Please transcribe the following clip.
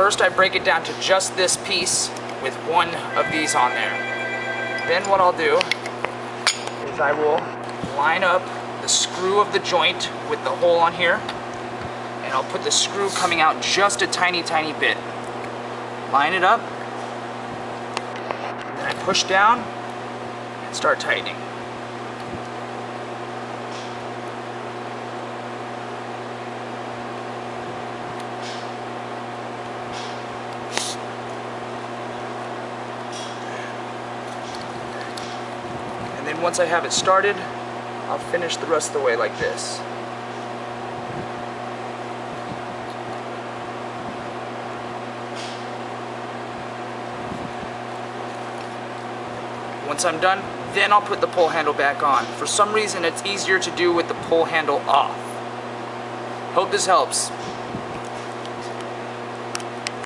First I break it down to just this piece with one of these on there. Then what I'll do is I will line up the screw of the joint with the hole on here, and I'll put the screw coming out just a tiny, tiny bit. Line it up, and then I push down and start tightening. And then once I have it started, I'll finish the rest of the way like this. Once I'm done, then I'll put the pull handle back on. For some reason, it's easier to do with the pull handle off. Hope this helps.